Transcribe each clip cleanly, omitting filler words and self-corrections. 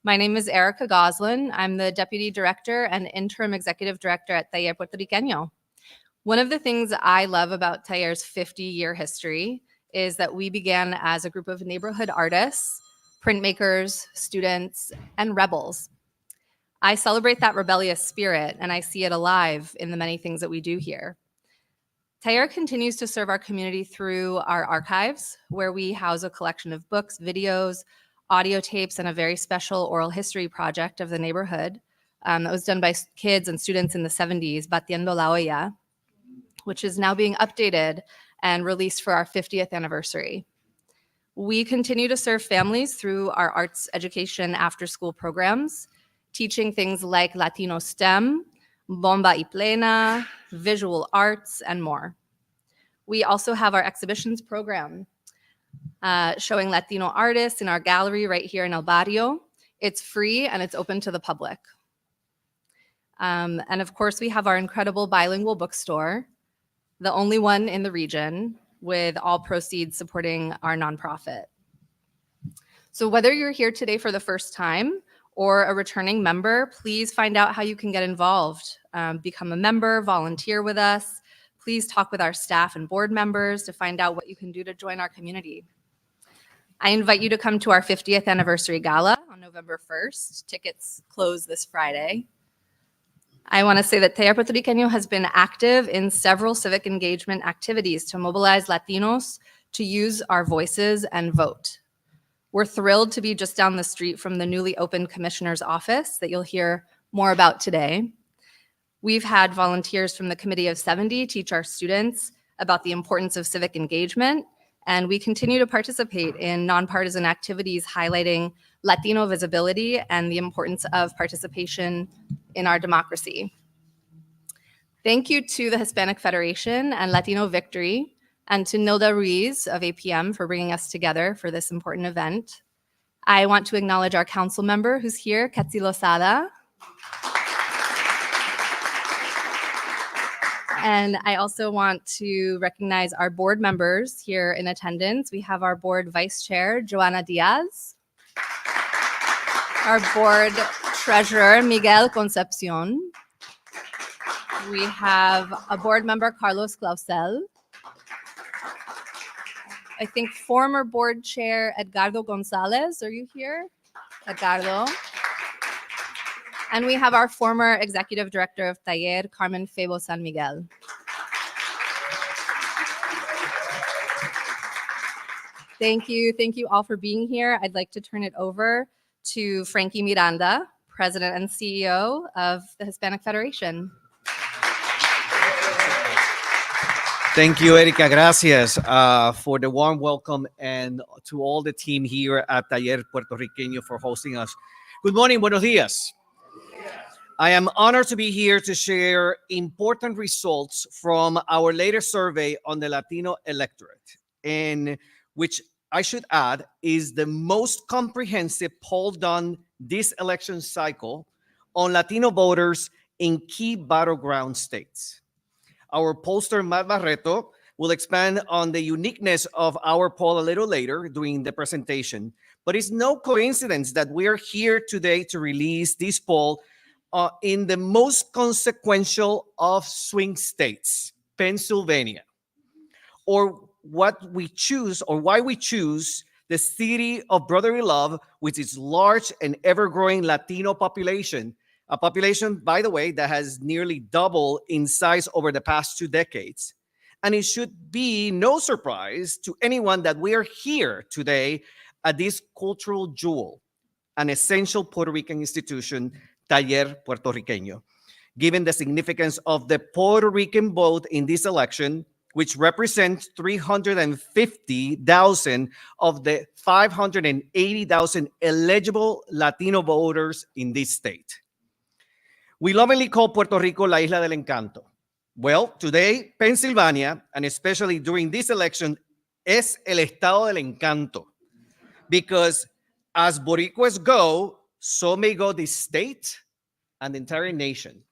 My name is Erica Goslin. I'm the Deputy Director and Interim Executive Director at Taller Puertorriqueño. One of the things I love about Taller's 50-year history is that we began as a group of neighborhood artists, printmakers, students, and rebels. I celebrate that rebellious spirit, and I see it alive in the many things that we do here. Taller continues to serve our community through our archives, where we house a collection of books, videos, audio tapes, and a very special oral history project of the neighborhood that was done by kids and students in the 70s, Batiendo la Olla, which is now being updated and released for our 50th anniversary. We continue to serve families through our arts education after-school programs, teaching things like Latino STEM, Bomba y Plena, visual arts, and more. We also have our exhibitions program showing Latino artists in our gallery right here in El Barrio. It's free and it's open to the public. And of course, we have our incredible bilingual bookstore, the only one in the region, with all proceeds supporting our nonprofit. So whether you're here today for the first time or a returning member, please find out how you can get involved. Become a member, volunteer with us. Please talk with our staff and board members to find out what you can do to join our community. I invite you to come to our 50th anniversary gala on November 1st. Tickets close this Friday. I want to say that Taller Puertorriqueño has been active in several civic engagement activities to mobilize Latinos to use our voices and vote. We're thrilled to be just down the street from the newly opened commissioner's office that you'll hear more about today. We've had volunteers from the Committee of 70 teach our students about the importance of civic engagement, and we continue to participate in nonpartisan activities highlighting Latino visibility and the importance of participation in our democracy. Thank you to the Hispanic Federation and Latino Victory, and to Nilda Ruiz of APM for bringing us together for this important event. I want to acknowledge our council member who's here, Ketsi Lozada. And I also want to recognize our board members here in attendance. We have our board vice chair, Joanna Diaz. Our board treasurer, Miguel Concepcion. We have a board member, Carlos Clausel. I think former board chair, Edgardo Gonzalez. Are you here? Edgardo. And we have our former executive director of Taller, Carmen Febo San Miguel. Thank you all for being here. I'd like to turn it over to Frankie Miranda, President and CEO of the Hispanic Federation. Thank you, Erica. Gracias for the warm welcome, and to all the team here at Taller Puertorriqueño for hosting us. Good morning, buenos días. I am honored to be here to share important results from our latest survey on the Latino electorate, and which I should add is the most comprehensive poll done this election cycle on Latino voters in key battleground states. Our pollster, Matt Barreto, will expand on the uniqueness of our poll a little later during the presentation, but it's no coincidence that we are here today to release this poll in the most consequential of swing states, Pennsylvania, or what we choose, or why we choose the city of brotherly love with its large and ever-growing Latino population, a population, by the way, that has nearly doubled in size over the past 2 decades. And it should be no surprise to anyone that we are here today at this cultural jewel, an essential Puerto Rican institution, Taller Puertorriqueño, given the significance of the Puerto Rican vote in this election, which represents 350,000 of the 580,000 eligible Latino voters in this state. We lovingly call Puerto Rico La Isla del Encanto. Well, today, Pennsylvania, and especially during this election, es el estado del encanto, because as Boricuas go, so may go the state and the entire nation.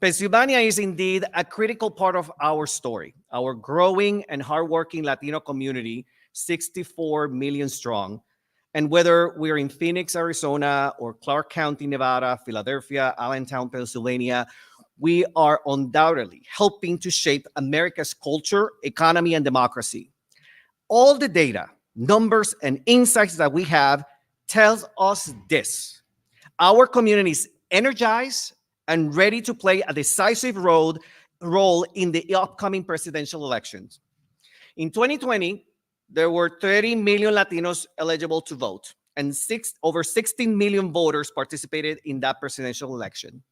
Pennsylvania is indeed a critical part of our story, our growing and hardworking Latino community, 64 million strong, And whether we're in Phoenix, Arizona, or Clark County, Nevada, Philadelphia, Allentown, Pennsylvania, we are undoubtedly helping to shape America's culture, economy, and democracy. All the data, numbers, and insights that we have tells us this. Our community is energized and ready to play a decisive role in the upcoming presidential elections. In 2020, there were 30 million Latinos eligible to vote, and over 16 million voters participated in that presidential election.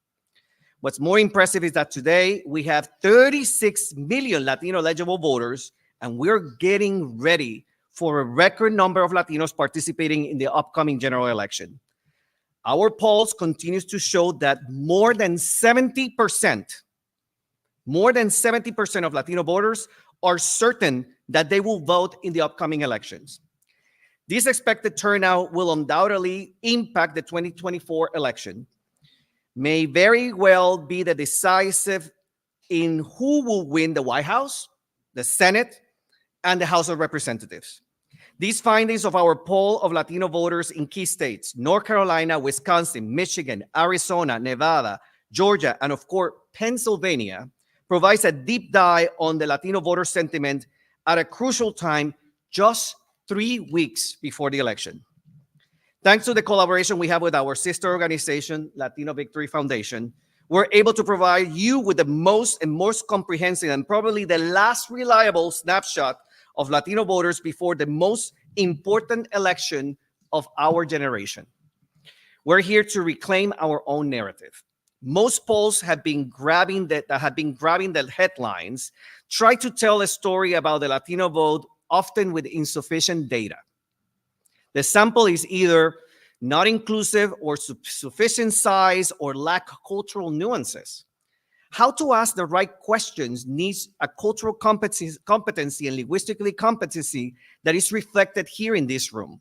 What's more impressive is that today we have 36 million Latino eligible voters, and we're getting ready for a record number of Latinos participating in the upcoming general election. Our polls continues to show that more than 70% of Latino voters are certain that they will vote in the upcoming elections. This expected turnout will undoubtedly impact the 2024 election, may very well be the decisive in who will win the White House, the Senate, and the House of Representatives. These findings of our poll of Latino voters in key states, North Carolina, Wisconsin, Michigan, Arizona, Nevada, Georgia, and of course, Pennsylvania, provides a deep dive on the Latino voter sentiment at a crucial time, just 3 weeks before the election. Thanks to the collaboration we have with our sister organization, Latino Victory Foundation, we're able to provide you with the most comprehensive and probably the last reliable snapshot of Latino voters before the most important election of our generation. We're here to reclaim our own narrative. Most polls have been grabbing the headlines, try to tell a story about the Latino vote, often with insufficient data. The sample is either not inclusive or sufficient size or lack cultural nuances. How to ask the right questions needs a cultural competency and linguistically competency that is reflected here in this room.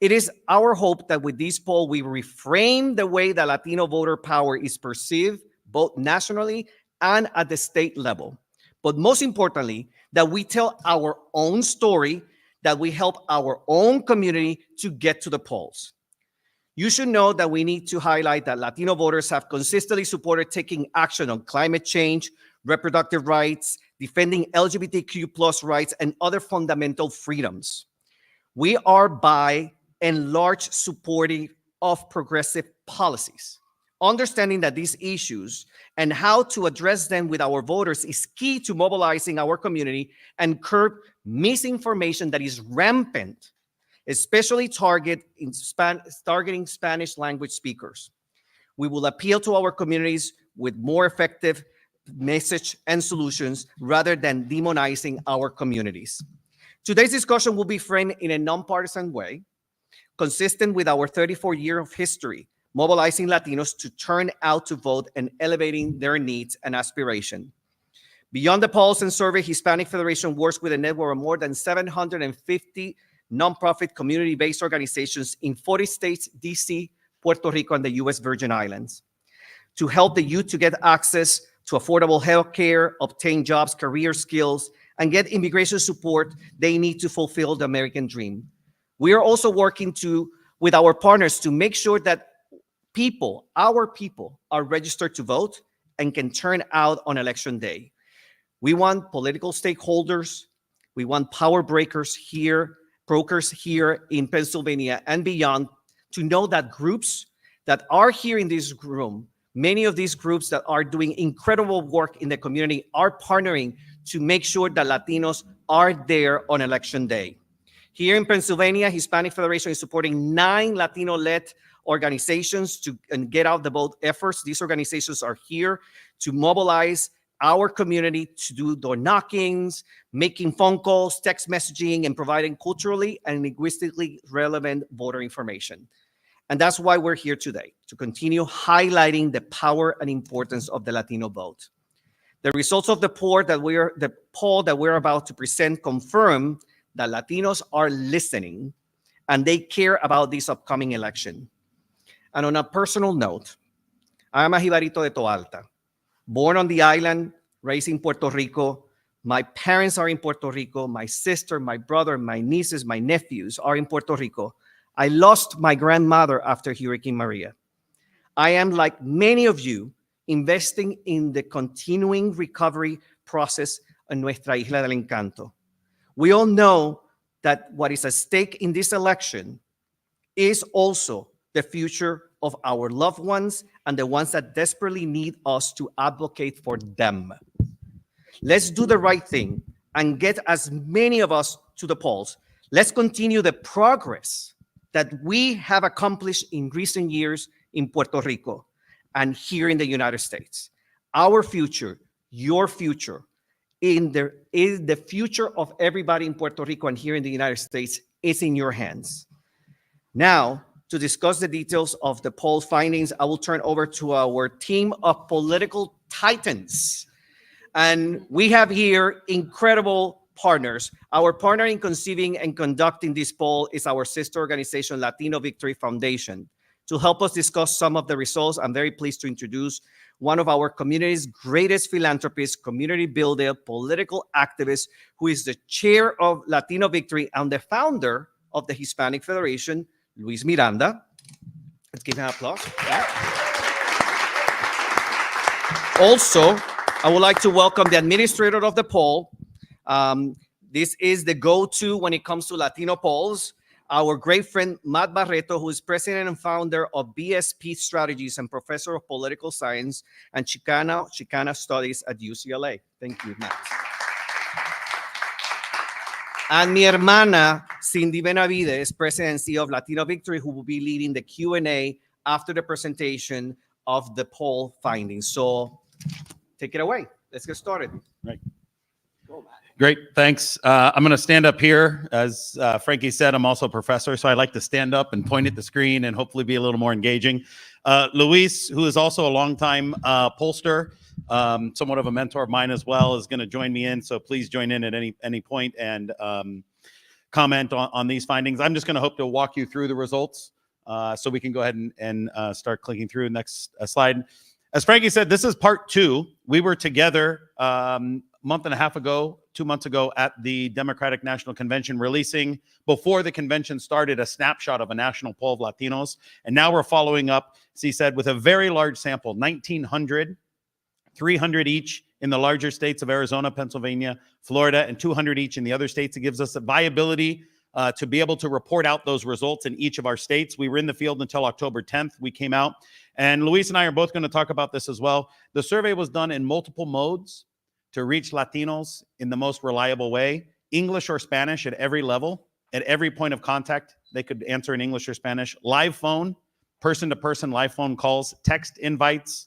It is our hope that with this poll, we reframe the way that Latino voter power is perceived, both nationally and at the state level. But most importantly, that we tell our own story, that we help our own community to get to the polls. You should know that we need to highlight that Latino voters have consistently supported taking action on climate change, reproductive rights, defending LGBTQ+ rights, and other fundamental freedoms. We are by and large supportive of progressive policies. Understanding that these issues and how to address them with our voters is key to mobilizing our community and curb misinformation that is rampant, especially targeting Spanish language speakers. We will appeal to our communities with more effective message and solutions rather than demonizing our communities. Today's discussion will be framed in a nonpartisan way, consistent with our 34 years of history, mobilizing Latinos to turn out to vote and elevating their needs and aspiration. Beyond the polls and survey, Hispanic Federation works with a network of more than 750 nonprofit community-based organizations in 40 states, DC, Puerto Rico, and the U.S. Virgin Islands to help the youth to get access to affordable health care, obtain jobs, career skills, and get immigration support they need to fulfill the American dream. We are also working with our partners to make sure that our people are registered to vote and can turn out on election day. We want political stakeholders, we want power brokers here in Pennsylvania and beyond to know that groups that are here in this room, many of these groups that are doing incredible work in the community are partnering to make sure that Latinos are there on election day. Here in Pennsylvania, Hispanic Federation is supporting 9 Latino-led organizations to get out the vote efforts. These organizations are here to mobilize our community to do door knockings, making phone calls, text messaging, and providing culturally and linguistically relevant voter information. And that's why we're here today, to continue highlighting the power and importance of the Latino vote. The results of the poll that we're about to present confirm that Latinos are listening and they care about this upcoming election. And on a personal note, I am a Jibarito de Toalta, born on the island, raised in Puerto Rico. My parents are in Puerto Rico. My sister, my brother, my nieces, my nephews are in Puerto Rico. I lost my grandmother after Hurricane Maria. I am, like many of you, investing in the continuing recovery process in Nuestra Isla del Encanto. We all know that what is at stake in this election is also the future of our loved ones and the ones that desperately need us to advocate for them. Let's do the right thing and get as many of us to the polls. Let's continue the progress that we have accomplished in recent years in Puerto Rico and here in the United States. Our future, your future, is the future of everybody in Puerto Rico and here in the United States is in your hands. Now, to discuss the details of the poll findings, I will turn over to our team of political titans. And we have here incredible partners. Our partner in conceiving and conducting this poll is our sister organization, Latino Victory Foundation. To help us discuss some of the results, I'm very pleased to introduce one of our community's greatest philanthropists, community builder, political activist, who is the chair of Latino Victory and the founder of the Hispanic Federation, Luis Miranda. Let's give him an applause. Also, I would like to welcome the administrator of the poll. This is the go-to when it comes to Latino polls. Our great friend, Matt Barreto, who is president and founder of BSP Strategies and professor of political science and Chicana studies at UCLA. Thank you, Matt. And mi hermana, Cindy Benavides, president and CEO of Latino Victory, who will be leading the Q&A after the presentation of the poll findings. So take it away. Let's get started. Right. Great, thanks. I'm going to stand up here. As Frankie said, I'm also a professor, so I like to stand up and point at the screen and hopefully be a little more engaging. Luis, who is also a longtime pollster, somewhat of a mentor of mine as well, is going to join me in, so please join in at any point and comment on these findings. I'm just going to hope to walk you through the results so we can go ahead and start clicking through. Next slide. As Frankie said, this is part 2. We were together month and a half ago, 2 months ago at the Democratic National Convention, releasing, before the convention started, a snapshot of a national poll of Latinos. And now we're following up, as he said, with a very large sample, 1,900, 300 each in the larger states of Arizona, Pennsylvania, Florida, and 200 each in the other states. It gives us a viability to be able to report out those results in each of our states. We were in the field until October 10th. We came out. And Luis and I are both going to talk about this as well. The survey was done in multiple modes to reach Latinos in the most reliable way, English or Spanish at every level, at every point of contact. They could answer in English or Spanish, live phone, person-to-person live phone calls, text invites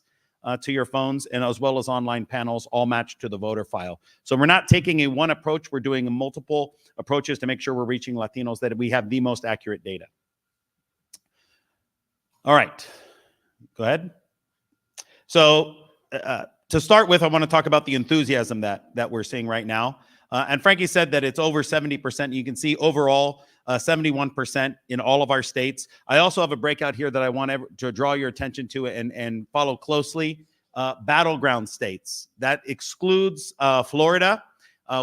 to your phones, and as well as online panels, all matched to the voter file. So we're not taking a one approach, we're doing multiple approaches to make sure we're reaching Latinos, that we have the most accurate data. All right, go ahead. So, to start with, I want to talk about the enthusiasm that we're seeing right now. And Frankie said that it's over 70%. You can see overall 71% in all of our states. I also have a breakout here that I want to draw your attention to and follow closely. Battleground states. That excludes Florida,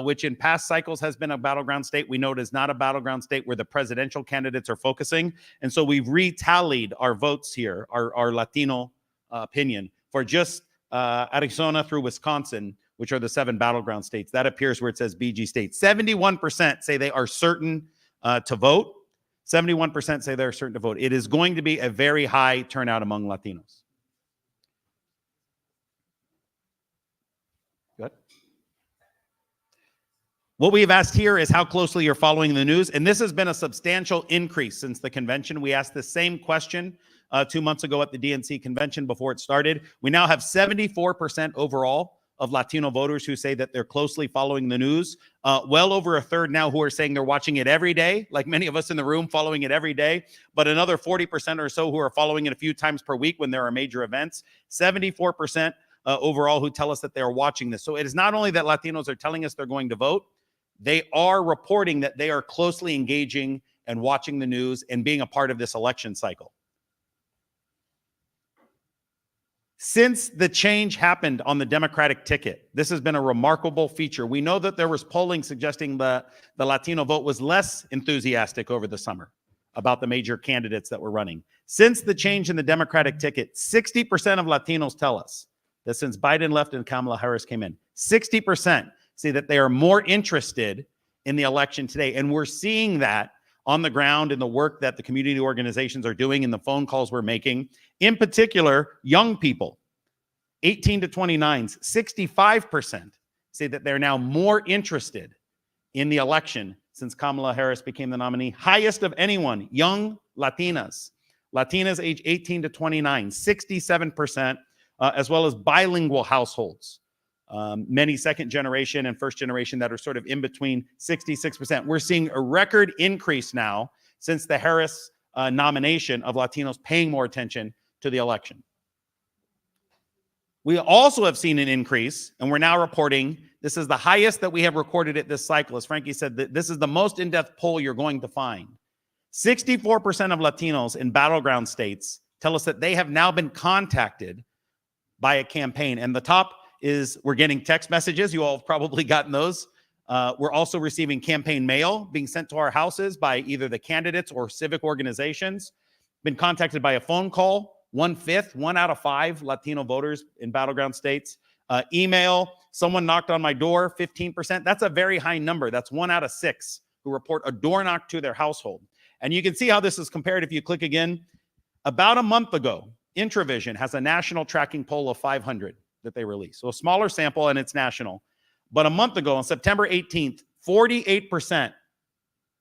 which in past cycles has been a battleground state. We know it is not a battleground state where the presidential candidates are focusing. And so we've retallied our votes here, our Latino opinion, for just Arizona through Wisconsin, which are the 7 battleground states. That appears where it says BG states. 71% say they are certain to vote. 71% say they're certain to vote. It is going to be a very high turnout among Latinos. Good. What we've asked here is how closely you're following the news. And this has been a substantial increase since the convention. We asked the same question 2 months ago at the DNC convention before it started. We now have 74% overall of Latino voters who say that they're closely following the news. Well over a third now who are saying they're watching it every day, like many of us in the room following it every day, but another 40% or so who are following it a few times per week when there are major events. 74% overall who tell us that they are watching this. So it is not only that Latinos are telling us they're going to vote, they are reporting that they are closely engaging and watching the news and being a part of this election cycle. Since the change happened on the Democratic ticket, this has been a remarkable feature. We know that there was polling suggesting the Latino vote was less enthusiastic over the summer. about the major candidates that were running. Since the change in the Democratic ticket, 60% of Latinos tell us that since Biden left and Kamala Harris came in, 60% say that they are more interested in the election today. And we're seeing that on the ground in the work that the community organizations are doing and the phone calls we're making. In particular, young people, 18 to 29s, 65% say that they're now more interested in the election since Kamala Harris became the nominee. Highest of anyone, young Latinas. Latinas age 18 to 29, 67%, as well as bilingual households. Many second generation and first generation that are sort of in between, 66%. We're seeing a record increase now since the Harris nomination of Latinos paying more attention to the election. We also have seen an increase, and we're now reporting this is the highest that we have recorded at this cycle. As Frankie said, that this is the most in-depth poll you're going to find. 64% of Latinos in battleground states tell us that they have now been contacted by a campaign. And the top is we're getting text messages. You all have probably gotten those. We're also receiving campaign mail being sent to our houses by either the candidates or civic organizations. Been contacted by a phone call. 1/5, 1 out of 5 Latino voters in battleground states. Email, someone knocked on my door, 15%. That's a very high number. That's 1 out of 6 who report a door knock to their household. And you can see how this is compared if you click again. About a month ago, Intravision has a national tracking poll of 500 that they released. So a smaller sample and it's national. But a month ago, on September 18th, 48%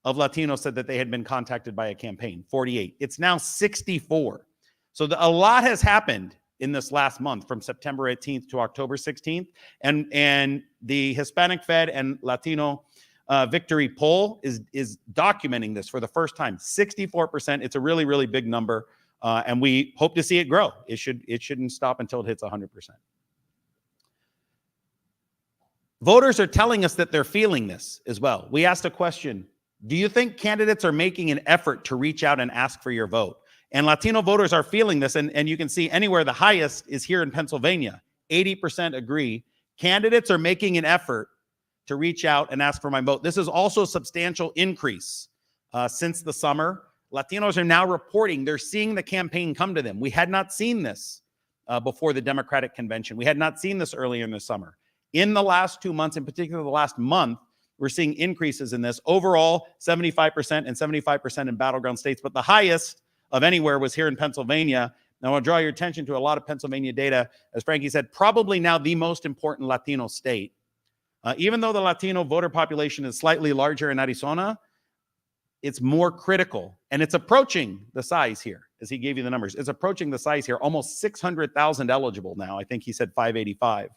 of Latinos said that they had been contacted by a campaign. 48. It's now 64. So a lot has happened in this last month from September 18th to October 16th. And the Hispanic Fed and Latino Victory poll is documenting this for the first time. 64%. It's a really, really big number. And we hope to see it grow. It shouldn't stop until it hits 100%. Voters are telling us that they're feeling this as well. We asked a question. Do you think candidates are making an effort to reach out and ask for your vote? And Latino voters are feeling this, and you can see anywhere the highest is here in Pennsylvania. 80% agree. Candidates are making an effort to reach out and ask for my vote. This is also a substantial increase since the summer. Latinos are now reporting they're seeing the campaign come to them. We had not seen this before the Democratic convention. We had not seen this earlier in the summer. In the last 2 months, in particular the last month, we're seeing increases in this. Overall, 75% and 75% in battleground states, but the highest of anywhere was here in Pennsylvania. Now, I'll draw your attention to a lot of Pennsylvania data. As Frankie said, probably now the most important Latino state. Even though the Latino voter population is slightly larger in Arizona, it's more critical. And it's approaching the size here, as he gave you the numbers. It's approaching the size here, almost 600,000 eligible now. I think he said 585.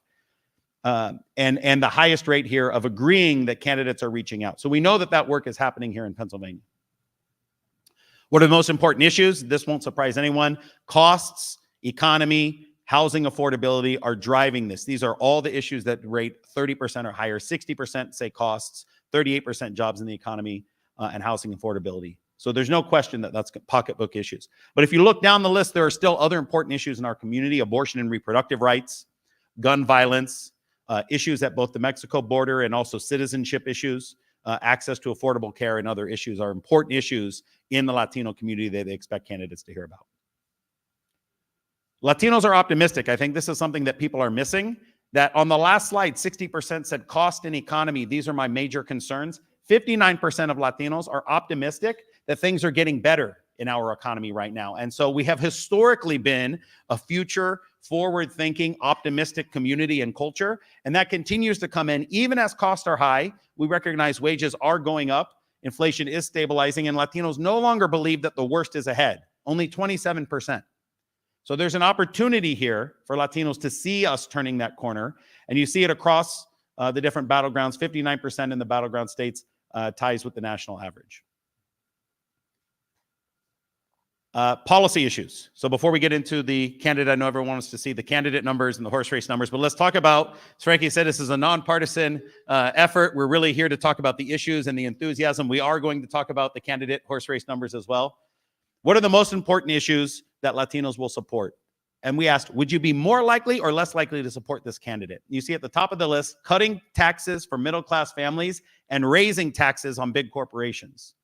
And the highest rate here of agreeing that candidates are reaching out. So we know that that work is happening here in Pennsylvania. What are the most important issues? This won't surprise anyone. Costs, economy, housing affordability are driving this. These are all the issues that rate 30% or higher. 60% say costs, 38% jobs in the economy, and housing affordability. So there's no question that that's pocketbook issues. But if you look down the list, there are still other important issues in our community: abortion and reproductive rights, gun violence, issues at both the Mexico border and also citizenship issues. Access to affordable care and other issues are important issues in the Latino community that they expect candidates to hear about. Latinos are optimistic. I think this is something that people are missing. That on the last slide, 60% said cost and economy. These are my major concerns. 59% of Latinos are optimistic that things are getting better in our economy right now. And so we have historically been a future, forward-thinking, optimistic community and culture, and that continues to come in. Even as costs are high, we recognize wages are going up, inflation is stabilizing, and Latinos no longer believe that the worst is ahead, only 27%. So there's an opportunity here for Latinos to see us turning that corner, and you see it across the different battlegrounds. 59% in the battleground states ties with the national average. Policy issues. So before we get into the candidate, I know everyone wants to see the candidate numbers and the horse race numbers, but let's talk about, as Frankie said, this is a nonpartisan effort. We're really here to talk about the issues and the enthusiasm. We are going to talk about the candidate horse race numbers as well. What are the most important issues that Latinos will support? And we asked, would you be more likely or less likely to support this candidate? You see at the top of the list, cutting taxes for middle-class families and raising taxes on big corporations.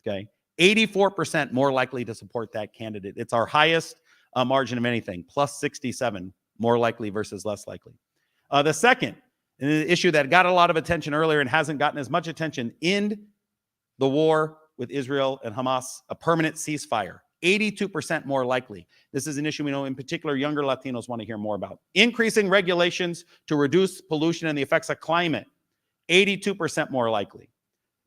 Okay. 84% more likely to support that candidate. It's our highest margin of anything, plus 67, more likely versus less likely. The second, an issue that got a lot of attention earlier and hasn't gotten as much attention, end the war with Israel and Hamas, a permanent ceasefire. 82% more likely. This is an issue we know in particular younger Latinos want to hear more about. Increasing regulations to reduce pollution and the effects of climate. 82% more likely.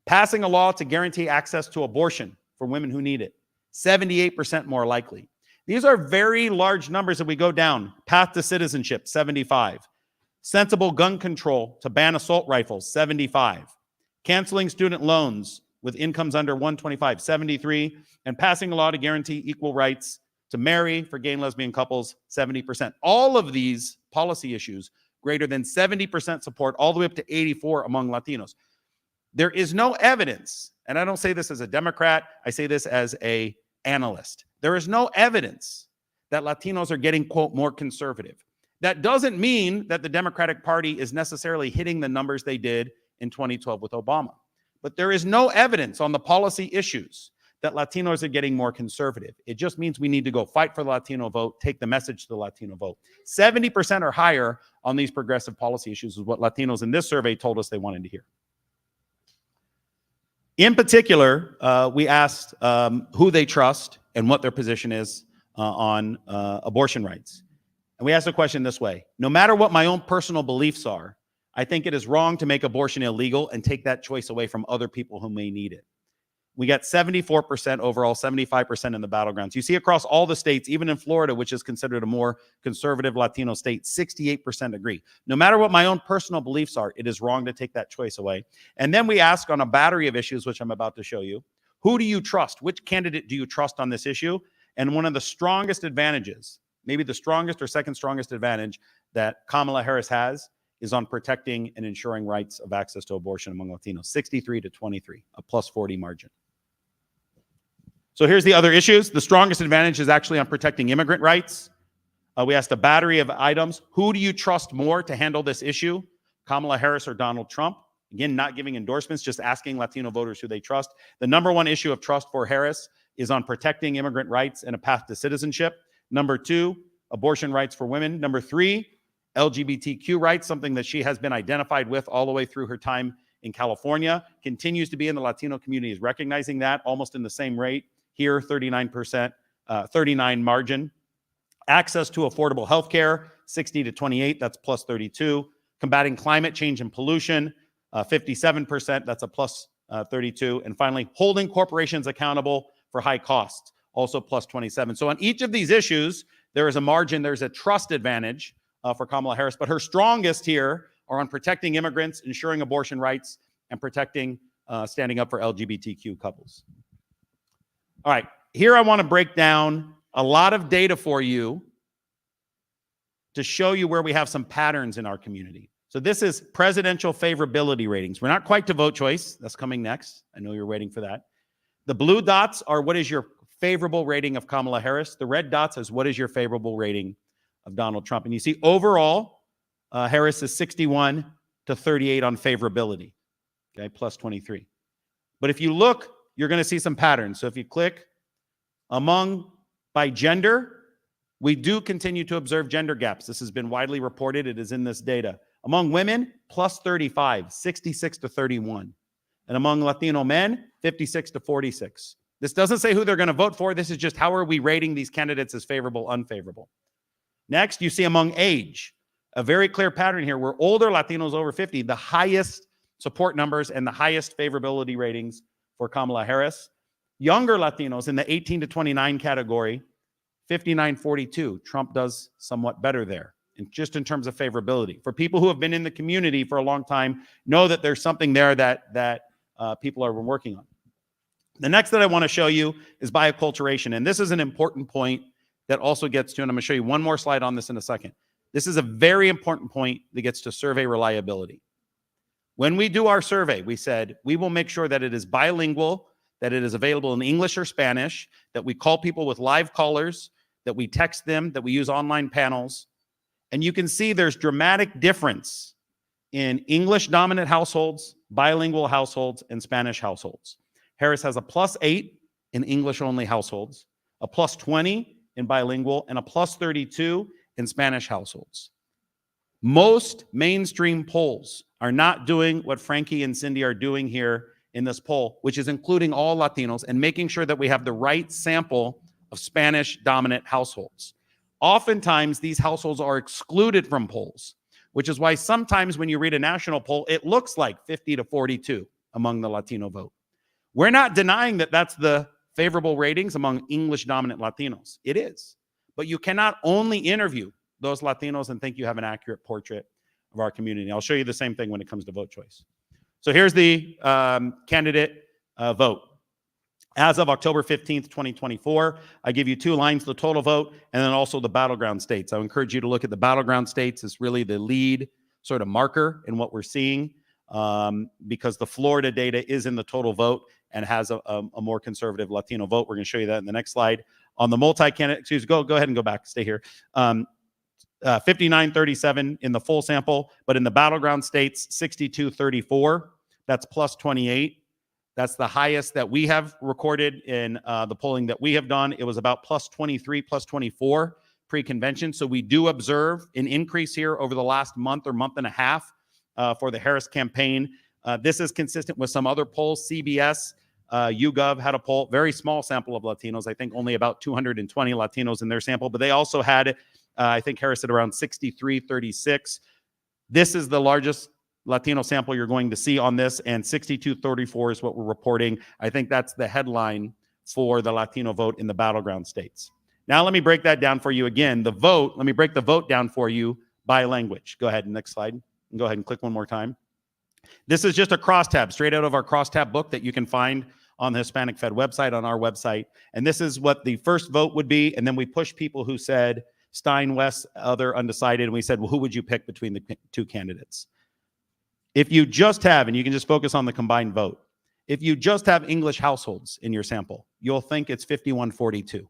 Passing a law to guarantee access to abortion for women who need it. 78% more likely. These are very large numbers that we go down. Path to citizenship, 75. Sensible gun control to ban assault rifles, 75. Canceling student loans with incomes under 125, 73. And passing a law to guarantee equal rights to marry for gay and lesbian couples, 70%. All of these policy issues, greater than 70% support, all the way up to 84 among Latinos. There is no evidence, and I don't say this as a Democrat, I say this as an analyst. There is no evidence that Latinos are getting, quote, more conservative. That doesn't mean that the Democratic Party is necessarily hitting the numbers they did in 2012 with Obama. But there is no evidence on the policy issues that Latinos are getting more conservative. It just means we need to go fight for the Latino vote, take the message to the Latino vote. 70% or higher on these progressive policy issues is what Latinos in this survey told us they wanted to hear. In particular, we asked who they trust and what their position is on abortion rights. And we asked the question this way: no matter what my own personal beliefs are, I think it is wrong to make abortion illegal and take that choice away from other people who may need it. We got 74% overall, 75% in the battlegrounds. You see across all the states, even in Florida, which is considered a more conservative Latino state, 68% agree. No matter what my own personal beliefs are, it is wrong to take that choice away. And then we ask on a battery of issues, which I'm about to show you, who do you trust? Which candidate do you trust on this issue? And one of the strongest advantages, maybe the strongest or second strongest advantage that Kamala Harris has, is on protecting and ensuring rights of access to abortion among Latinos, 63 to 23, a plus 40 margin. So here's the other issues. The strongest advantage is actually on protecting immigrant rights. We asked a battery of items. Who do you trust more to handle this issue? Kamala Harris or Donald Trump? Again, not giving endorsements, just asking Latino voters who they trust. The number one issue of trust for Harris is on protecting immigrant rights and a path to citizenship. Number two, abortion rights for women. Number three, LGBTQ rights, something that she has been identified with all the way through her time in California, continues to be in the Latino community, is recognizing that almost in the same rate. Here, 39%, 39 margin. Access to affordable health care, 60 to 28, that's plus 32. Combating climate change and pollution, 57%, that's a plus 32. And finally, holding corporations accountable for high costs, also plus 27. So on each of these issues, there is a margin, there's a trust advantage for Kamala Harris, but her strongest here are on protecting immigrants, ensuring abortion rights, and protecting, standing up for LGBTQ couples. All right, here I want to break down a lot of data for you to show you where we have some patterns in our community. So this is presidential favorability ratings. We're not quite to vote choice. That's coming next. I know you're waiting for that. The blue dots are what is your favorable rating of Kamala Harris. The red dots is what is your favorable rating of Donald Trump. And you see overall, Harris is 61 to 38 on favorability, okay, plus 23. But if you look, you're going to see some patterns. So if you click by gender, we do continue to observe gender gaps. This has been widely reported. It is in this data. Among women, plus 35, 66 to 31. And among Latino men, 56 to 46. This doesn't say who they're going to vote for. This is just how are we rating these candidates as favorable, unfavorable. Next, you see among age, a very clear pattern here where older Latinos over 50, the highest support numbers and the highest favorability ratings for Kamala Harris. Younger Latinos in the 18 to 29 category, 59-42. Trump does somewhat better there, and just in terms of favorability. For people who have been in the community for a long time, know that there's something there that people are working on. The next that I want to show you is bioculturation, and this is an important point that also gets to, and I'm going to show you one more slide on this in a second. This is a very important point that gets to survey reliability. When we do our survey, we said we will make sure that it is bilingual, that it is available in English or Spanish, that we call people with live callers, that we text them, that we use online panels. And you can see there's dramatic difference in English-dominant households, bilingual households, and Spanish households. Harris has a +8 in English-only households, a plus 20 in bilingual, and a plus 32 in Spanish households. Most mainstream polls are not doing what Frankie and Cindy are doing here in this poll, which is including all Latinos and making sure that we have the right sample of Spanish-dominant households. Oftentimes, these households are excluded from polls, which is why sometimes when you read a national poll, it looks like 50 to 42 among the Latino vote. We're not denying that that's the favorable ratings among English-dominant Latinos. It is. But you cannot only interview those Latinos and think you have an accurate portrait of our community. I'll show you the same thing when it comes to vote choice. So here's the candidate vote. As of October 15th, 2024, I give you two lines, the total vote, and then also the battleground states. I encourage you to look at the battleground states as really the lead sort of marker in what we're seeing, because the Florida data is in the total vote and has a more conservative Latino vote. We're going to show you that in the next slide. On the multi-candidate, go ahead and go back, stay here. 59-37 in the full sample, but in the battleground states, 62-34. That's plus 28. That's the highest that we have recorded in the polling that we have done. It was about plus 23, plus 24 pre-convention. So we do observe an increase here over the last month or month and a half for the Harris campaign. This is consistent with some other polls. CBS, YouGov had a poll, very small sample of Latinos. I think only about 220 Latinos in their sample, but they also had, I think Harris at around 63-36. This is the largest Latino sample you're going to see on this, and 62-34 is what we're reporting. I think that's the headline for the Latino vote in the battleground states. Now let me break that down for you again. The vote, let me break the vote down for you by language. Go ahead, next slide. And go ahead and click one more time. This is just a crosstab, straight out of our crosstab book that you can find on the Hispanic Fed website, on our website. And this is what the first vote would be. And then we push people who said Stein, West, other undecided. And we said, well, who would you pick between the two candidates? If you just have, and you can just focus on the combined vote, if you just have English households in your sample, you'll think it's 51-42.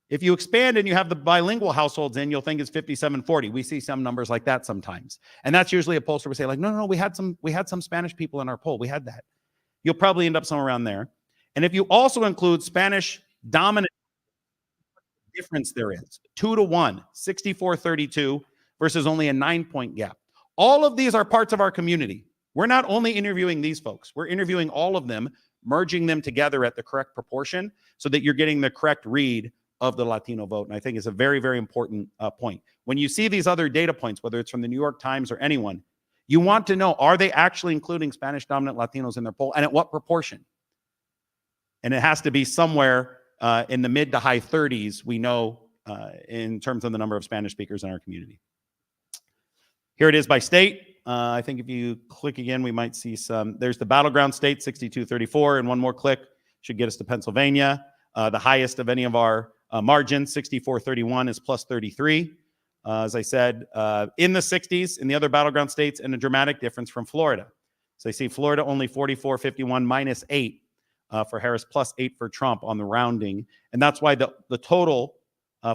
If you expand and you have the bilingual households in, you'll think it's 57-40. We see some numbers like that sometimes. And that's usually a pollster will say like, no, we had some Spanish people in our poll. We had that. You'll probably end up somewhere around there. And if you also include Spanish dominant, difference there is 2-1, 64-32 versus only a 9-point gap. All of these are parts of our community. We're not only interviewing these folks, we're interviewing all of them, merging them together at the correct proportion so that you're getting the correct read of the Latino vote. And I think it's a very, very important point. When you see these other data points, whether it's from the New York Times or anyone, you want to know, are they actually including Spanish-dominant Latinos in their poll, and at what proportion? And it has to be somewhere in the mid to high 30s, we know, in terms of the number of Spanish speakers in our community. Here it is by state. I think if you click again, we might see some. There's the battleground state, 62-34, and one more click should get us to Pennsylvania. The highest of any of our margins, 64-31, is plus 33. As I said, in the 60s in the other battleground states, and a dramatic difference from Florida. So you see Florida only 44-51, minus 8 for Harris, plus 8 for Trump on the rounding. And that's why the total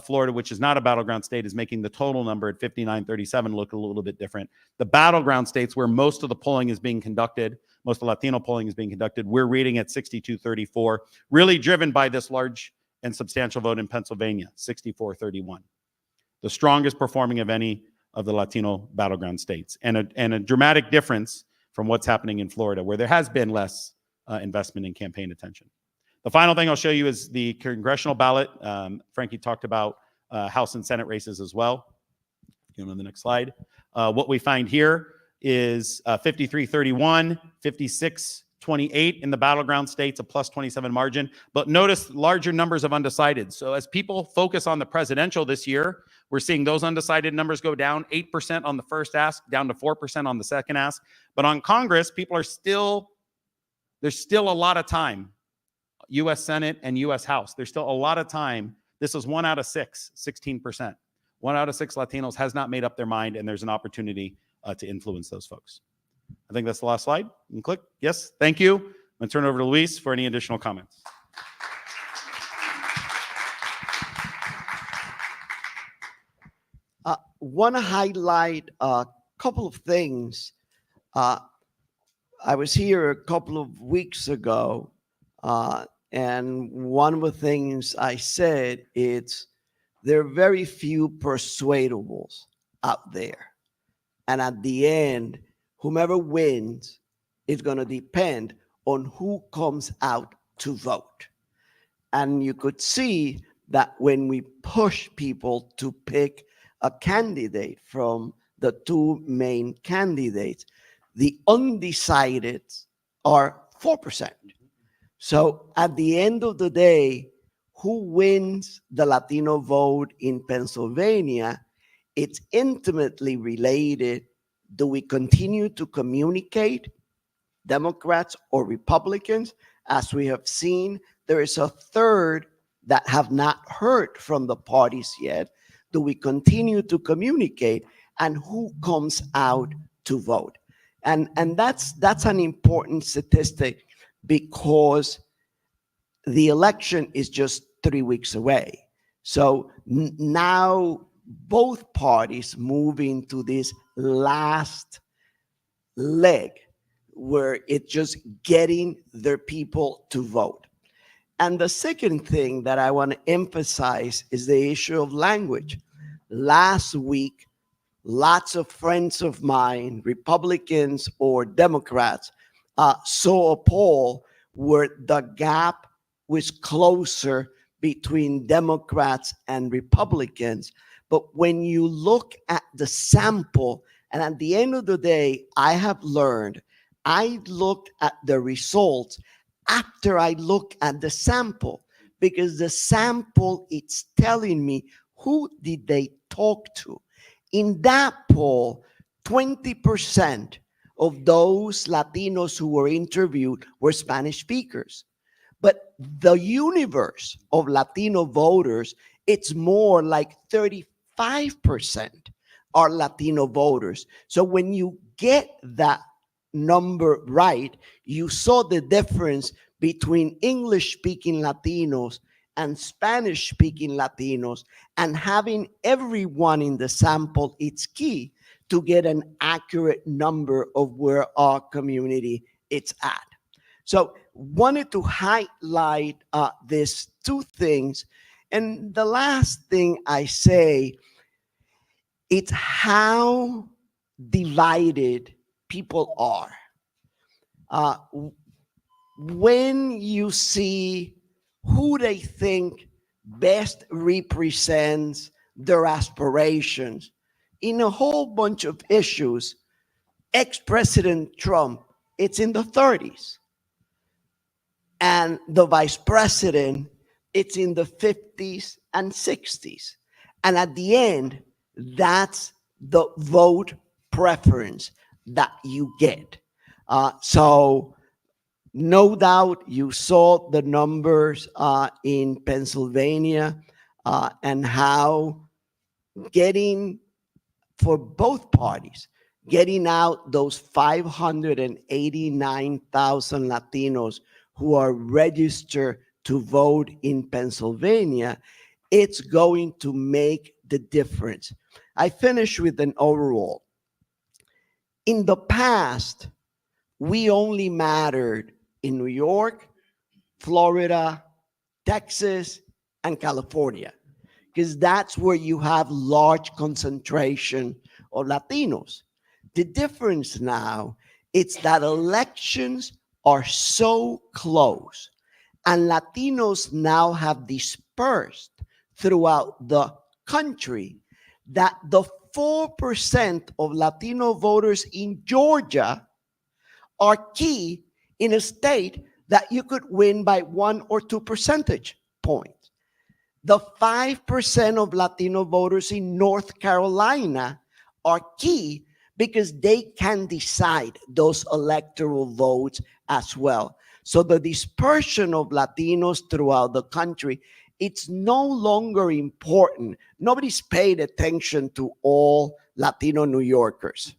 Florida, which is not a battleground state, is making the total number at 59-37 look a little bit different. The battleground states where most of the polling is being conducted, most of the Latino polling is being conducted, we're reading at 62-34, really driven by this large and substantial vote in Pennsylvania, 64-31. The strongest performing of any of the Latino battleground states, and a dramatic difference from what's happening in Florida, where there has been less investment in campaign attention. The final thing I'll show you is the congressional ballot. Frankie talked about House and Senate races as well. Go on the next slide. What we find here is 53-31, 56-28 in the battleground states, a plus 27 margin. But notice larger numbers of undecided. So as people focus on the presidential this year, we're seeing those undecided numbers go down, 8% on the first ask, down to 4% on the second ask. But on Congress, people are still, there's still a lot of time. U.S. Senate and U.S. House, there's still a lot of time. This is 1 out of 6, 16%. 1 out of 6 Latinos has not made up their mind, and there's an opportunity to influence those folks. I think that's the last slide. You can click. Yes, thank you. I'm going to turn it over to Luis for any additional comments. Want to highlight a couple of things. I was here a couple of weeks ago, And one of the things I said, it's there are very few persuadables out there. And at the end, whomever wins is going to depend on who comes out to vote. And you could see that when we push people to pick a candidate from the two main candidates, the undecided are 4%. So at the end of the day, who wins the Latino vote in Pennsylvania, it's intimately related. Do we continue to communicate, Democrats or Republicans? As we have seen, there is a third that have not heard from the parties yet. Do we continue to communicate, and who comes out to vote? And that's an important statistic, because the election is just 3 weeks away. So now both parties move into this last leg where it's just getting their people to vote. And the second thing that I want to emphasize is the issue of language. Last week, lots of friends of mine, Republicans or Democrats, saw a poll where the gap was closer between Democrats and Republicans. But when you look at the sample, and at the end of the day, I have learned, I looked at the results after I look at the sample, because the sample, it's telling me who did they talk to. In that poll, 20% of those Latinos who were interviewed were Spanish speakers. But the universe of Latino voters, it's more like 35% are Latino voters. So when you get that number right, you saw the difference between English-speaking Latinos and Spanish-speaking Latinos, and having everyone in the sample, it's key to get an accurate number of where our community is at. So wanted to highlight these two things. And the last thing I say, it's how divided people are. When you see who they think best represents their aspirations in a whole bunch of issues, ex-President Trump, it's in the 30s. And the vice president, it's in the 50s and 60s. And at the end, that's the vote preference that you get. So no doubt you saw the numbers in Pennsylvania and how getting, for both parties, getting out those 589,000 Latinos who are registered to vote in Pennsylvania, it's going to make the difference. I finish with an overall. In the past, we only mattered in New York, Florida, Texas, and California, because that's where you have large concentration of Latinos. The difference now, it's that elections are so close, and Latinos now have dispersed throughout the country, that the 4% of Latino voters in Georgia are key in a state that you could win by 1 or 2 percentage points. The 5% of Latino voters in North Carolina are key because they can decide those electoral votes as well. So the dispersion of Latinos throughout the country, it's no longer important. Nobody's paid attention to all Latino New Yorkers.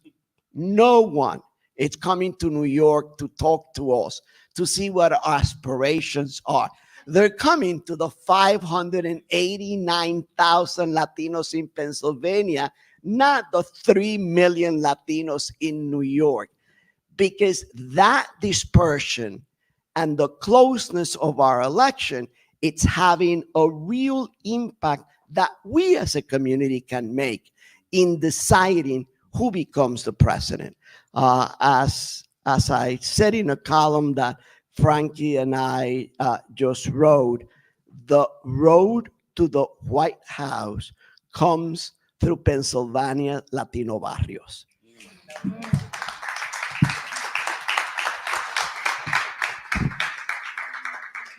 No one is coming to New York to talk to us, to see what our aspirations are. They're coming to the 589,000 Latinos in Pennsylvania, not the 3 million Latinos in New York, because that dispersion and the closeness of our election, it's having a real impact that we as a community can make in deciding who becomes the president. As I said in a column that Frankie and I just wrote, the road to the White House comes through Pennsylvania Latino barrios.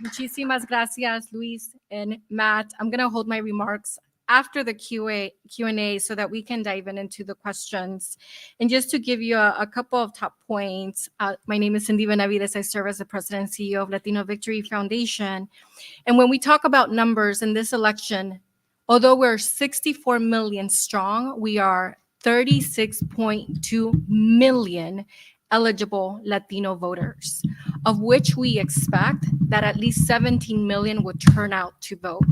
Muchísimas gracias, Luis and Matt. I'm going to hold my remarks after the Q&A so that we can dive into the questions. And just to give you a couple of top points, my name is Cindy Benavides. I serve as the president and CEO of Latino Victory Foundation. And when we talk about numbers in this election, although we're 64 million strong, we are 36.2 million eligible Latino voters, of which we expect that at least 17 million would turn out to vote.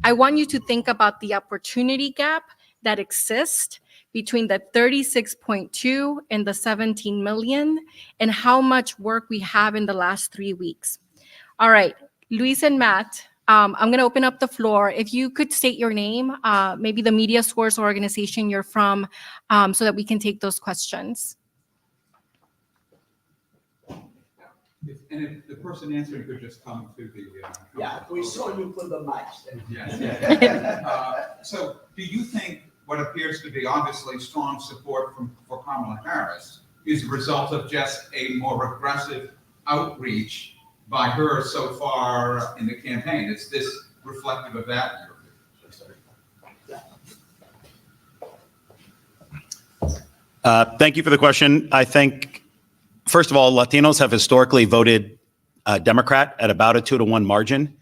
I want you to think about the opportunity gap that exists between the 36.2 and the 17 million and how much work we have in the last 3 weeks. All right, Luis and Matt, I'm going to open up the floor. If you could state your name, maybe the media source or organization you're from, so that we can take those questions. And if the person answering could just come to the. We saw you put the mics there. Yes. So do you think what appears to be obviously strong support for Kamala Harris is a result of just a more aggressive outreach by her so far in the campaign? Is this reflective of that? Thank you for the question. I think, first of all, Latinos have historically voted Democrat at about a 2-to-1 margin.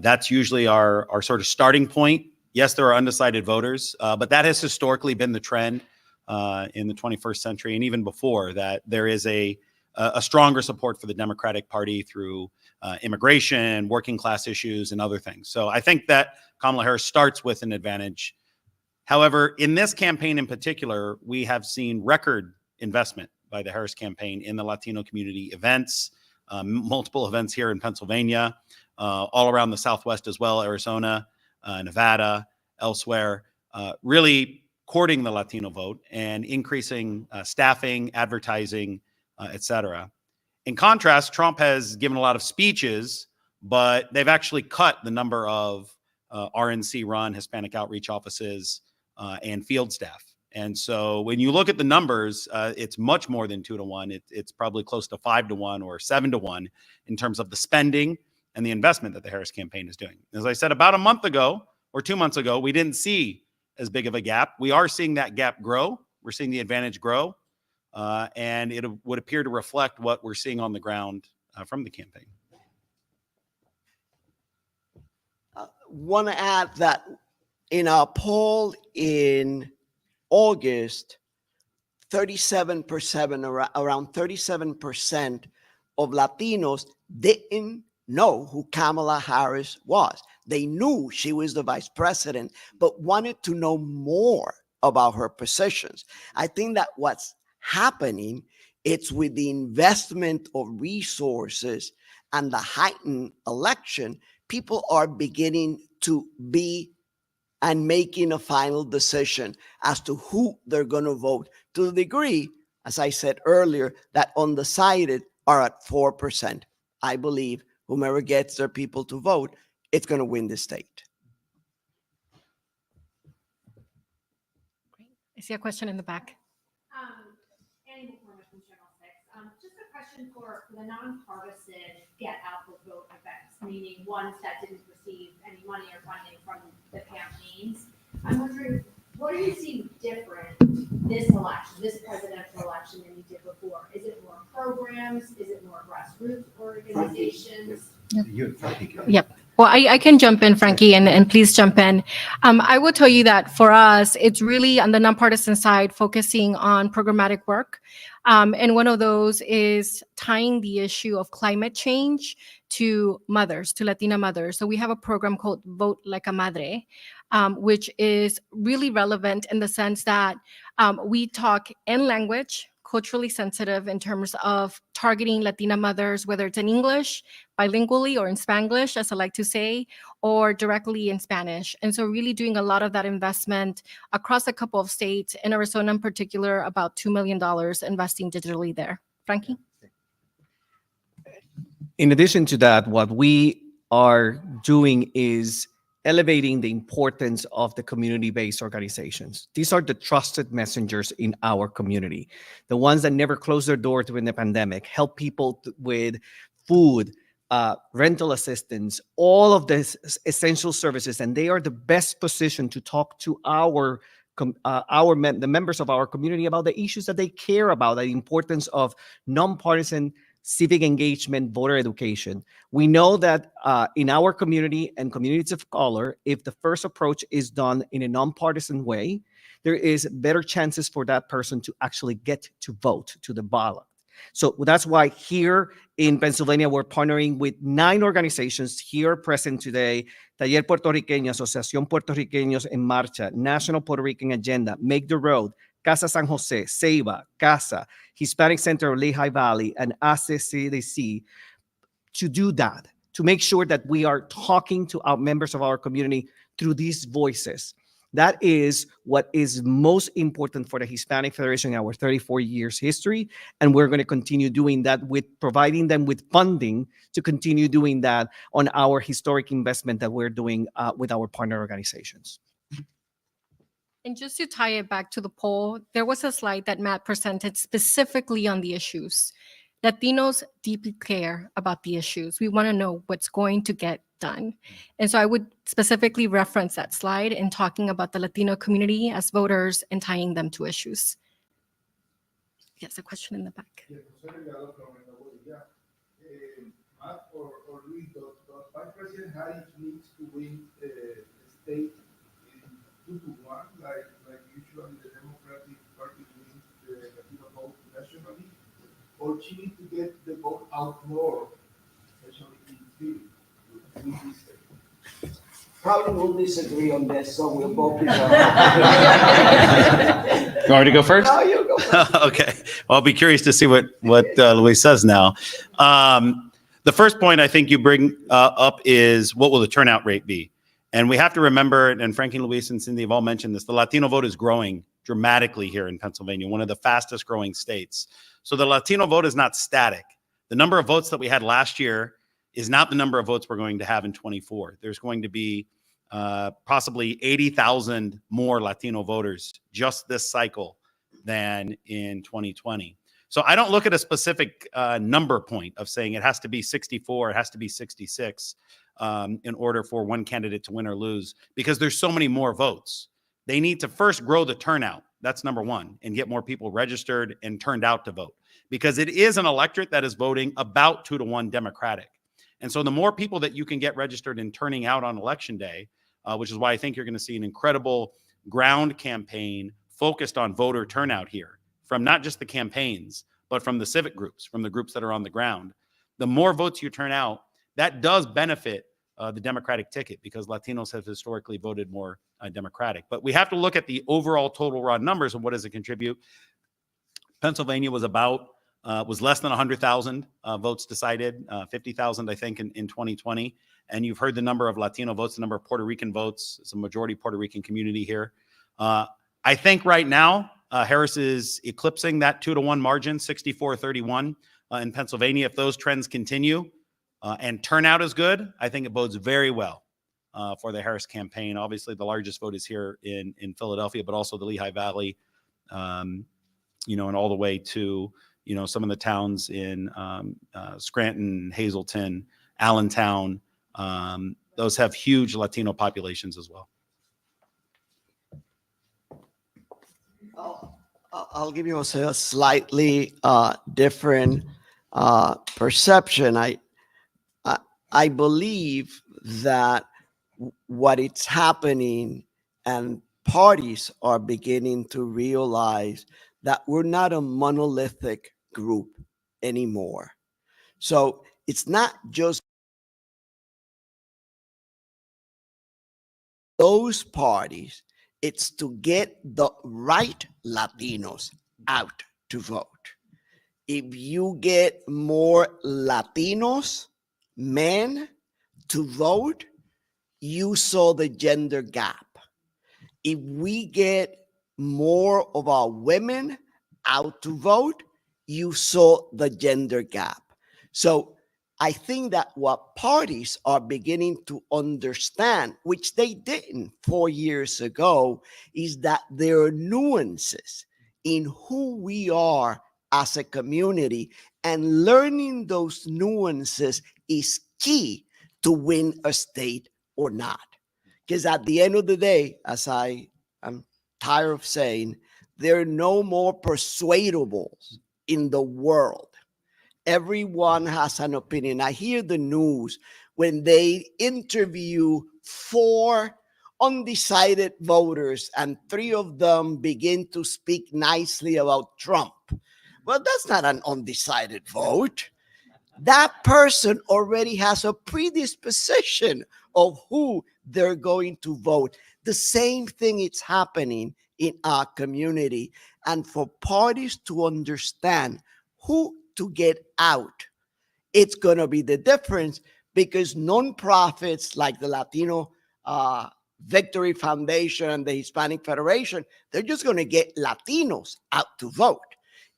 That's usually our sort of starting point. Yes, there are undecided voters, but that has historically been the trend in the 21st century, and even before that, there is a stronger support for the Democratic Party through immigration, working class issues, and other things. So I think that Kamala Harris starts with an advantage. However, in this campaign in particular, we have seen record investment by the Harris campaign in the Latino community, events, multiple events here in Pennsylvania, all around the Southwest as well, Arizona, Nevada, elsewhere, really courting the Latino vote and increasing staffing, advertising, et cetera. In contrast, Trump has given a lot of speeches, but they've actually cut the number of RNC-run Hispanic outreach offices and field staff. And so when you look at the numbers, it's much more than 2-to-1. It's probably close to 5-to-1 or 7-to-1 in terms of the spending and the investment that the Harris campaign is doing. As I said, about a month ago or 2 months ago, we didn't see as big of a gap. We are seeing that gap grow. We're seeing the advantage grow. And it would appear to reflect what we're seeing on the ground from the campaign. Want to add that in our poll in August, 37%, around 37% of Latinos didn't know who Kamala Harris was. They knew she was the vice president, but wanted to know more about her positions. I think that what's happening, it's with the investment of resources and the heightened election, people are beginning to be and making a final decision as to who they're going to vote, to the degree, as I said earlier, that undecided are at 4%. I believe whomever gets their people to vote, it's going to win the state. Great. I see a question in the back. Just a question for the nonpartisan Get Out the Vote events, meaning ones that didn't receive any money or funding from the campaigns. I'm wondering, what are you seeing different this election, this presidential election, than you did before? Is it more programs? Is it more grassroots organizations? Yep. Well, I can jump in, Frankie, and please jump in. I will tell you that for us, it's really on the nonpartisan side, focusing on programmatic work. And one of those is tying the issue of climate change to mothers, to Latina mothers. So we have a program called Vote Like a Madre, which is really relevant in the sense that we talk in language, culturally sensitive in terms of targeting Latina mothers, whether it's in English, bilingually, or in Spanglish, as I like to say, or directly in Spanish. And so really doing a lot of that investment across a couple of states, in Arizona in particular, about $2 million investing digitally there. Frankie? In addition to that, what we are doing is elevating the importance of the community-based organizations. These are the trusted messengers in our community, the ones that never closed their door during the pandemic, help people with food, rental assistance, all of the essential services, and they are the best position to talk to the members of our community about the issues that they care about, the importance of nonpartisan civic engagement, voter education. We know that in our community and communities of color, if the first approach is done in a nonpartisan way, there is better chances for that person to actually get to vote to the ballot. So that's why here in Pennsylvania, we're partnering with 9 organizations here present today: Taller Puertorriqueño, Asociación Puertorriqueños en Marcha, National Puerto Rican Agenda, Make the Road, Casa San Jose, Ceiba, Casa, Hispanic Center Lehigh Valley, and HACE CDC, to do that, to make sure that we are talking to our members of our community through these voices. That is what is most important for the Hispanic Federation in our 34 years history. And we're going to continue doing that with providing them with funding to continue doing that on our historic investment that we're doing with our partner organizations. And just to tie it back to the poll, there was a slide that Matt presented specifically on the issues. Latinos deeply care about the issues. We want to know what's going to get done. And so I would specifically reference that slide in talking about the Latino community as voters and tying them to issues. Yes, a question in the back. Matt or Luis, does Vice President Harris needs to win the state in 2-1, like usually the Democratic Party wins the Latino vote nationally, or she needs to get the vote out more, especially in Civic? Probably we'll disagree on this, so we'll both be You want me to go first? No, you go first. Okay. Well, I'll be curious to see what Luis says now. The first point I think you bring up is, what will the turnout rate be? And we have to remember, and Frankie, Luis, and Cindy have all mentioned this, the Latino vote is growing dramatically here in Pennsylvania, one of the fastest growing states. So the Latino vote is not static. The number of votes that we had last year is not the number of votes we're going to have in 24. There's going to be possibly 80,000 more Latino voters just this cycle than in 2020. So I don't look at a specific number point of saying it has to be 64, it has to be 66 in order for one candidate to win or lose, because there's so many more votes. They need to first grow the turnout. That's number one, and get more people registered and turned out to vote, because it is an electorate that is voting about 2-1 Democratic. And so the more people that you can get registered and turning out on election day, which is why I think you're going to see an incredible ground campaign focused on voter turnout here, from not just the campaigns, but from the civic groups, from the groups that are on the ground. The more votes you turn out, that does benefit the Democratic ticket, because Latinos have historically voted more Democratic. But we have to look at the overall total raw numbers and what does it contribute. Pennsylvania was less than 100,000 votes decided, 50,000, I think, in 2020. And you've heard the number of Latino votes, the number of Puerto Rican votes. It's a majority Puerto Rican community here. I think right now, Harris is eclipsing that 2-1 margin, 64-31 in Pennsylvania. If those trends continue and turnout is good, I think it bodes very well for the Harris campaign. Obviously, the largest vote is here in Philadelphia, but also the Lehigh Valley, and all the way to, some of the towns in Scranton, Hazleton, Allentown. Those have huge Latino populations as well. I'll give you a slightly different perception. I believe that what is happening, and parties are beginning to realize that we're not a monolithic group anymore. So it's not just those parties, it's to get the right Latinos out to vote. If you get more Latinos, men, to vote, you saw the gender gap. If we get more of our women out to vote, you saw the gender gap. So I think that what parties are beginning to understand, which they didn't 4 years ago, is that there are nuances in who we are as a community, and learning those nuances is key to win a state or not. Because at the end of the day, as I am tired of saying, there are no more persuadables in the world. Everyone has an opinion. I hear the news when they interview 4 undecided voters and 3 of them begin to speak nicely about Trump. Well, that's not an undecided vote. That person already has a predisposition of who they're going to vote. The same thing is happening in our community. And for parties to understand who to get out, it's going to be the difference, because nonprofits like the Latino Victory Foundation and the Hispanic Federation, they're just going to get Latinos out to vote.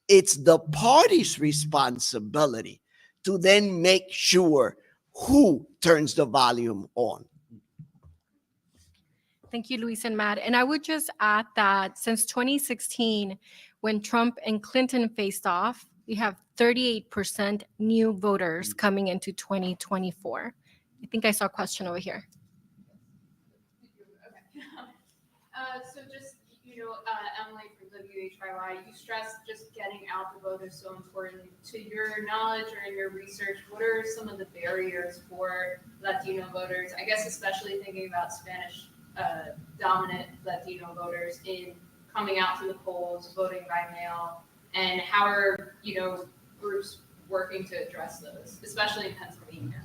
It's the party's responsibility to then make sure who turns the volume on. Thank you, Luis and Matt. And I would just add that since 2016, when Trump and Clinton faced off, we have 38% new voters coming into 2024. I think I saw a question over here. So just, Emily from WHYY, you stressed just getting out the vote is so important. To your knowledge or in your research, what are some of the barriers for Latino voters? I guess especially thinking about Spanish dominant Latino voters in coming out to the polls, voting by mail, and how are, groups working to address those, especially in Pennsylvania?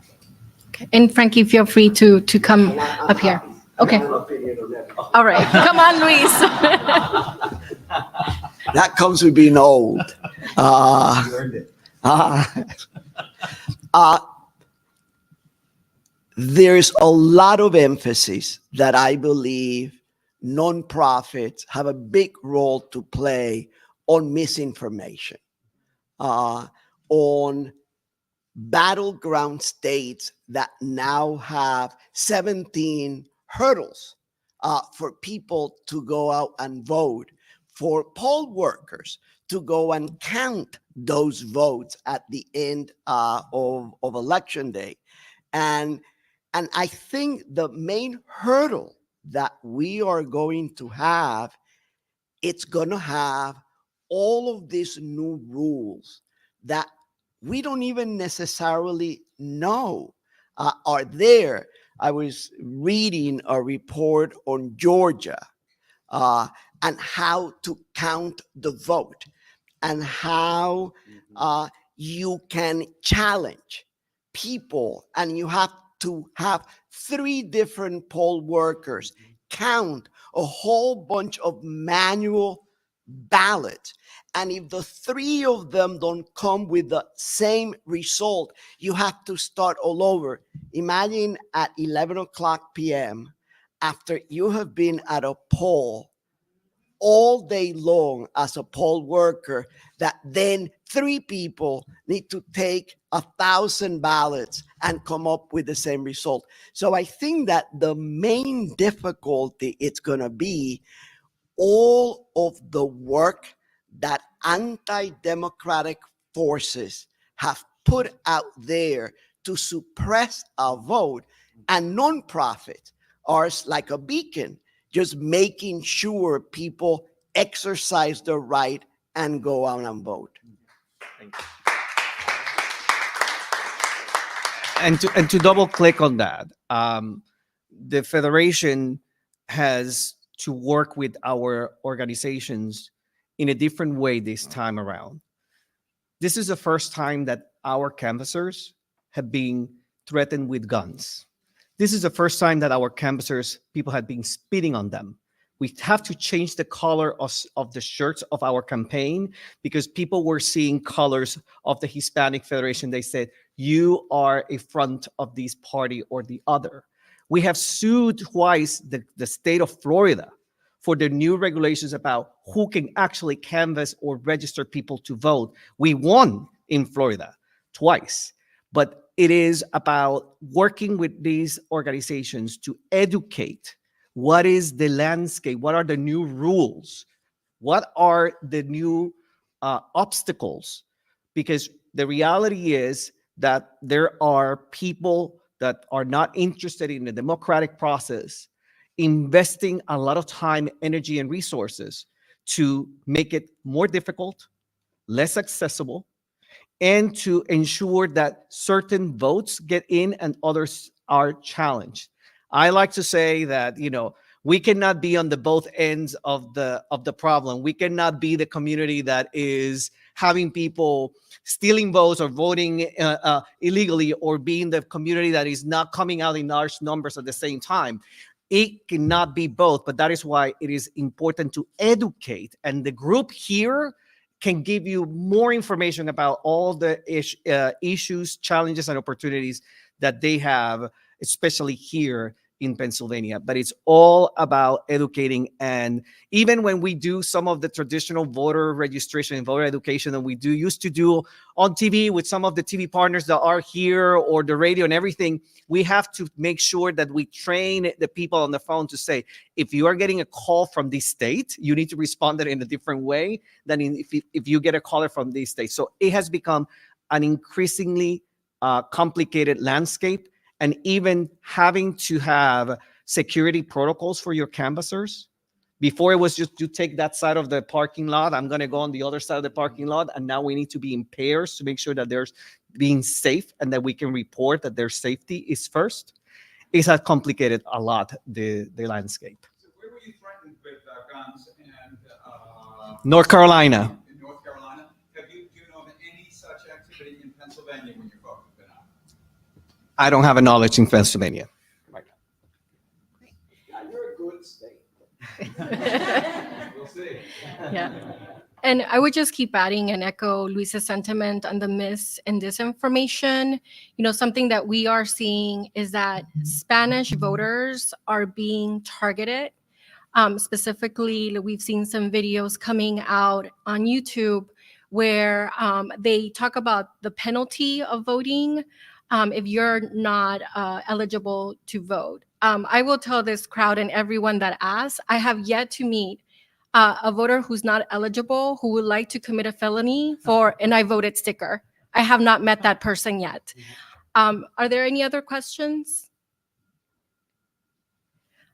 Okay. And Frankie, feel free to come up here. Okay. All right. Come on, Luis. That comes with being old. There's a lot of emphasis that I believe nonprofits have a big role to play on misinformation, on battleground states that now have 17 hurdles for people to go out and vote, for poll workers to go and count those votes at the end of election day. And I think the main hurdle that we are going to have, it's going to have all of these new rules that we don't even necessarily know are there. I was reading a report on Georgia and how to count the vote and how you can challenge people, and you have to have 3 different poll workers count a whole bunch of manual ballots. And if the 3 of them don't come with the same result, you have to start all over. Imagine at 11 o'clock p.m., after you have been at a poll all day long as a poll worker, that then 3 people need to take 1,000 ballots and come up with the same result. So I think that the main difficulty it's going to be all of the work that anti-democratic forces have put out there to suppress our vote, and nonprofits are like a beacon, just making sure people exercise their right and go out and vote. Thank you. And to double click on that, the Federation has to work with our organizations in a different way this time around. This is the first time that our canvassers have been threatened with guns. This is the first time that our canvassers, people have been spitting on them We have to change the color of the shirts of our campaign because people were seeing colors of the Hispanic Federation. They said, you are a front of this party or the other. We have sued twice the state of Florida for the new regulations about who can actually canvass or register people to vote. We won in Florida twice, but it is about working with these organizations to educate what is the landscape, what are the new rules, what are the new obstacles, because the reality is that there are people that are not interested in the democratic process investing a lot of time, energy, and resources to make it more difficult, less accessible, and to ensure that certain votes get in and others are challenged. I like to say that, we cannot be on the both ends of the problem. We cannot be the community that is having people stealing votes or voting illegally, or being the community that is not coming out in large numbers at the same time. It cannot be both, but that is why it is important to educate. And the group here can give you more information about all the issues, challenges, and opportunities that they have, especially here in Pennsylvania. But it's all about educating. And even when we do some of the traditional voter registration and voter education that we used to do on TV with some of the TV partners that are here, or the radio and everything, we have to make sure that we train the people on the phone to say, if you are getting a call from this state, you need to respond it in a different way than if you get a caller from this state. So it has become an increasingly complicated landscape. And even having to have security protocols for your canvassers. Before it was just, you take that side of the parking lot, I'm gonna go on the other side of the parking lot, and now we need to be in pairs to make sure that they're being safe and that we can report that their safety is first. It has complicated a lot the landscape. So where were you threatened with guns and North Carolina. in North Carolina? Do you know of any such activity in Pennsylvania when your vote has been out? I don't have a knowledge in Pennsylvania. Yeah, you're a good state. We'll see. Yeah. And I would just keep adding and echo Luis's sentiment on the mis and disinformation. Something that we are seeing is that Spanish voters are being targeted. Specifically, we've seen some videos coming out on YouTube where they talk about the penalty of voting if you're not eligible to vote. I will tell this crowd and everyone that asks, I have yet to meet a voter who's not eligible who would like to commit a felony for an I voted sticker. I have not met that person yet. Are there any other questions?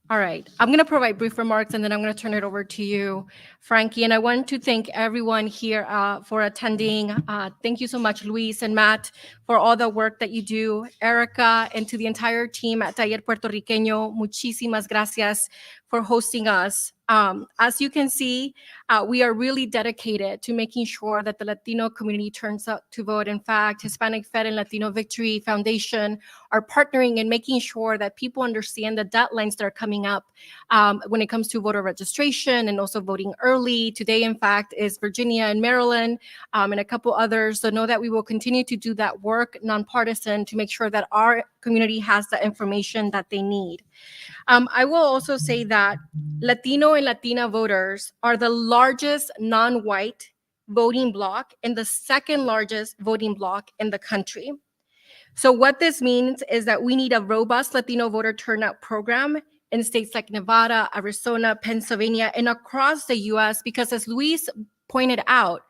All right, I'm going to provide brief remarks and then I'm going to turn it over to you, Frankie. And I want to thank everyone here for attending. Thank you so much, Luis and Matt, for all the work that you do. Erica, and to the entire team at Taller Puertorriqueño, muchísimas gracias for hosting us. As you can see, we are really dedicated to making sure that the Latino community turns out to vote. In fact, Hispanic Fed and Latino Victory Foundation are partnering and making sure that people understand the deadlines that are coming up when it comes to voter registration and also voting early. Today, in fact, is Virginia and Maryland and a couple others. So know that we will continue to do that work, nonpartisan, to make sure that our community has the information that they need. I will also say that Latino and Latina voters are the largest non-white voting bloc and the second largest voting bloc in the country. So what this means is that we need a robust Latino voter turnout program in states like Nevada, Arizona, Pennsylvania, and across the US, because as Luis pointed out,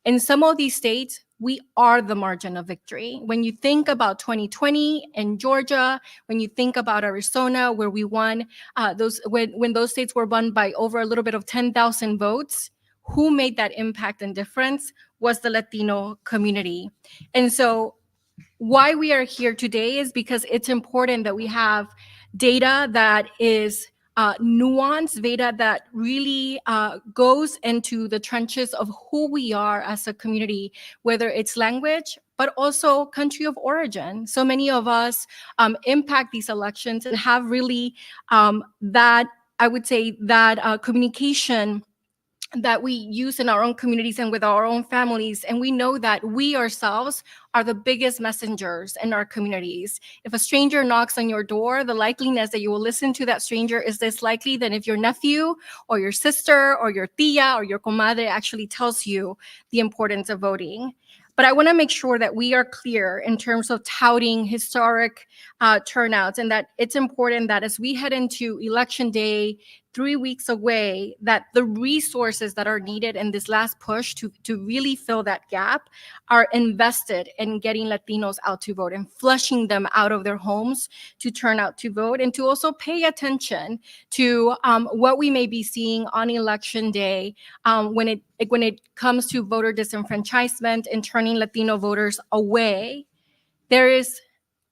in some of these states, we are the margin of victory. When you think about 2020 in Georgia, when you think about Arizona, where we won, when those states were won by over a little bit of 10,000 votes, who made that impact and difference was the Latino community. And so why we are here today is because it's important that we have data that is nuanced, data that really goes into the trenches of who we are as a community, whether it's language, but also country of origin. So many of us impact these elections and have really that I would say that communication that we use in our own communities and with our own families. And we know that we ourselves are the biggest messengers in our communities. If a stranger knocks on your door, the likeliness that you will listen to that stranger is less likely than if your nephew or your sister or your tia or your comadre actually tells you the importance of voting. But I want to make sure that we are clear in terms of touting historic turnouts, and that it's important that as we head into Election Day, 3 weeks away, that the resources that are needed in this last push to really fill that gap are invested in getting Latinos out to vote and flushing them out of their homes to turn out to vote, and to also pay attention to what we may be seeing on Election Day when it comes to voter disenfranchisement and turning Latino voters away. There is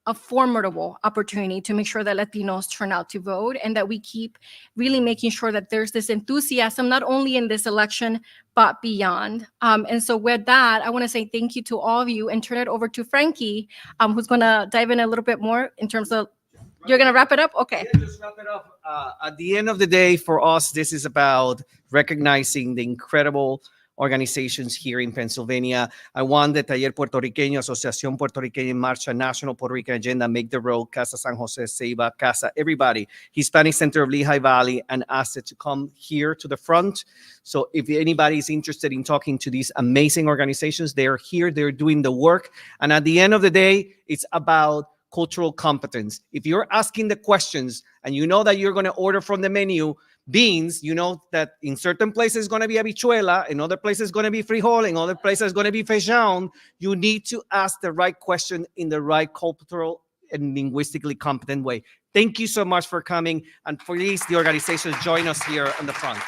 a formidable opportunity to make sure that Latinos turn out to vote, and that we keep really making sure that there's this enthusiasm, not only in this election, but beyond. And so with that, I want to say thank you to all of you and turn it over to Frankie, who's going to dive in a little bit more in terms of, you're going to wrap it up? Okay. Yeah, just wrap it up. At the end of the day, for us, this is about recognizing the incredible organizations here in Pennsylvania. I want the Taller Puertorriqueño, Asociación Puertorriqueños, Marcha, National Puerto Rican Agenda, Make the Road, Casa San Jose, Ceiba, Casa, everybody, Hispanic Center Lehigh Valley, and asked it to come here to the front. So if anybody is interested in talking to these amazing organizations, they're here, they're doing the work. And at the end of the day, it's about cultural competence. If you're asking the questions and you know that you're going to order from the menu beans, you know that in certain places it's going to be habichuela, in other places it's going to be frijol, in other places it's going to be feijão. You need to ask the right question in the right cultural and linguistically competent way. Thank you so much for coming, and please, the organizations, join us here on the front.